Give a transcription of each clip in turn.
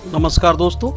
नमस्कार दोस्तों।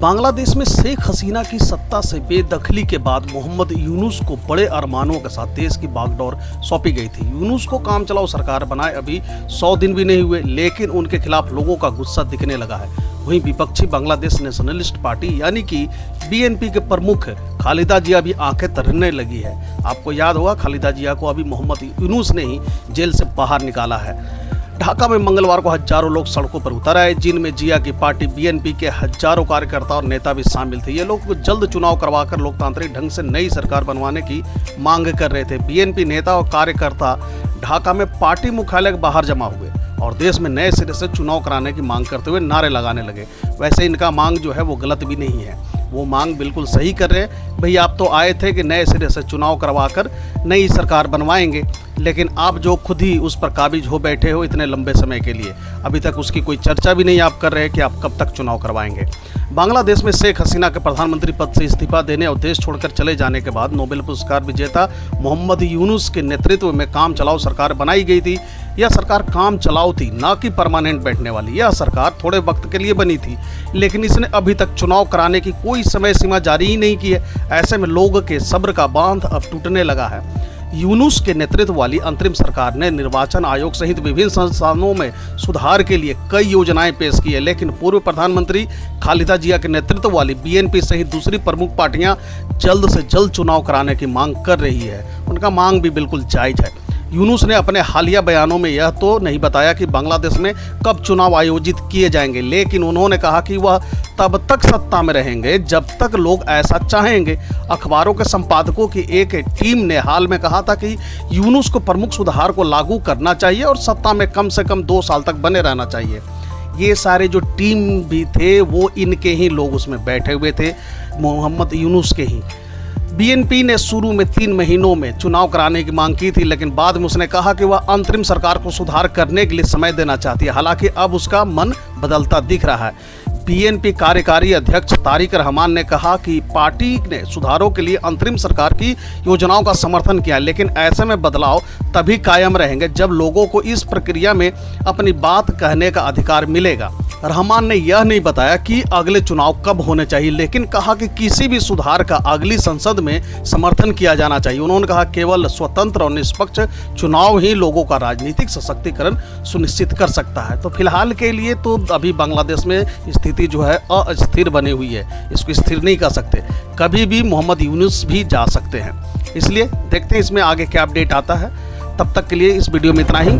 बांग्लादेश में शेख हसीना की सत्ता से बेदखली के बाद मोहम्मद यूनुस को बड़े अरमानों के साथ देश की बागडोर सौंपी गई थी। यूनुस को काम चलाओ सरकार बनाए अभी 100 दिन भी नहीं हुए, लेकिन उनके खिलाफ लोगों का गुस्सा दिखने लगा है। वहीं विपक्षी बांग्लादेश नेशनलिस्ट पार्टी यानी कि बीएनपी के प्रमुख खालिदा जिया भी आंखें तरने लगी है। आपको याद होगा, खालिदा जिया को अभी मोहम्मद यूनुस ने ही जेल से बाहर निकाला है। ढाका में मंगलवार को हजारों लोग सड़कों पर उतर आए, जिनमें जिया की पार्टी बीएनपी के हजारों कार्यकर्ता और नेता भी शामिल थे। ये लोग जल्द चुनाव करवाकर लोकतांत्रिक ढंग से नई सरकार बनवाने की मांग कर रहे थे। बीएनपी नेता और कार्यकर्ता ढाका में पार्टी मुख्यालय के बाहर जमा हुए और देश में नए सिरे से चुनाव कराने की मांग करते हुए नारे लगाने लगे। वैसे इनका मांग जो है वो गलत भी नहीं है, वो मांग बिल्कुल सही कर रहे हैं। भाई, आप तो आए थे कि नए सिरे से चुनाव करवाकर नई सरकार बनवाएंगे, लेकिन आप जो खुद ही उस पर काबिज हो बैठे हो इतने लंबे समय के लिए, अभी तक उसकी कोई चर्चा भी नहीं आप कर रहे कि आप कब तक चुनाव करवाएंगे। बांग्लादेश में शेख हसीना के प्रधानमंत्री पद से इस्तीफा देने और देश छोड़कर चले जाने के बाद नोबेल पुरस्कार विजेता मोहम्मद यूनुस के नेतृत्व में काम चलाओ सरकार बनाई गई थी। यह सरकार काम चलाओ थी, ना कि परमानेंट बैठने वाली। यह सरकार थोड़े वक्त के लिए बनी थी, लेकिन इसने अभी तक चुनाव कराने की कोई समय सीमा जारी ही नहीं की है। ऐसे में लोगों के सब्र का बांध अब टूटने लगा है। यूनुस के नेतृत्व वाली अंतरिम सरकार ने निर्वाचन आयोग सहित विभिन्न संस्थानों में सुधार के लिए कई योजनाएं पेश की है, लेकिन पूर्व प्रधानमंत्री खालिदा जिया के नेतृत्व वाली बीएनपी सहित दूसरी प्रमुख पार्टियां जल्द से जल्द चुनाव कराने की मांग कर रही है। उनका मांग भी बिल्कुल जायज है। यूनुस ने अपने हालिया बयानों में यह तो नहीं बताया कि बांग्लादेश में कब चुनाव आयोजित किए जाएंगे, लेकिन उन्होंने कहा कि वह तब तक सत्ता में रहेंगे जब तक लोग ऐसा चाहेंगे। अखबारों के संपादकों की एक टीम ने हाल में कहा था कि यूनुस को प्रमुख सुधार को लागू करना चाहिए और सत्ता में कम से कम 2 साल तक बने रहना चाहिए। ये सारे जो टीम भी थे वो इनके ही लोग उसमें बैठे हुए थे, मोहम्मद यूनुस के ही। बीएनपी ने शुरू में 3 महीनों में चुनाव कराने की मांग की थी, लेकिन बाद में उसने कहा कि वह अंतरिम सरकार को सुधार करने के लिए समय देना चाहती है। हालांकि अब उसका मन बदलता दिख रहा है। बीएनपी कार्यकारी अध्यक्ष तारिक रहमान ने कहा कि पार्टी ने सुधारों के लिए अंतरिम सरकार की योजनाओं का समर्थन किया, लेकिन ऐसे में बदलाव तभी कायम रहेंगे जब लोगों को इस प्रक्रिया में अपनी बात कहने का अधिकार मिलेगा। रहमान ने यह नहीं बताया कि अगले चुनाव कब होने चाहिए, लेकिन कहा कि किसी भी सुधार का अगली संसद में समर्थन किया जाना चाहिए। उन्होंने कहा केवल स्वतंत्र और निष्पक्ष चुनाव ही लोगों का राजनीतिक सशक्तिकरण सुनिश्चित कर सकता है। तो फिलहाल के लिए तो अभी बांग्लादेश में स्थिति जो है अस्थिर बनी हुई है, इसको स्थिर नहीं कर सकते। कभी भी मोहम्मद यूनुस भी जा सकते हैं, इसलिए देखते हैं इसमें आगे क्या अपडेट आता है। तब तक के लिए इस वीडियो में इतना ही।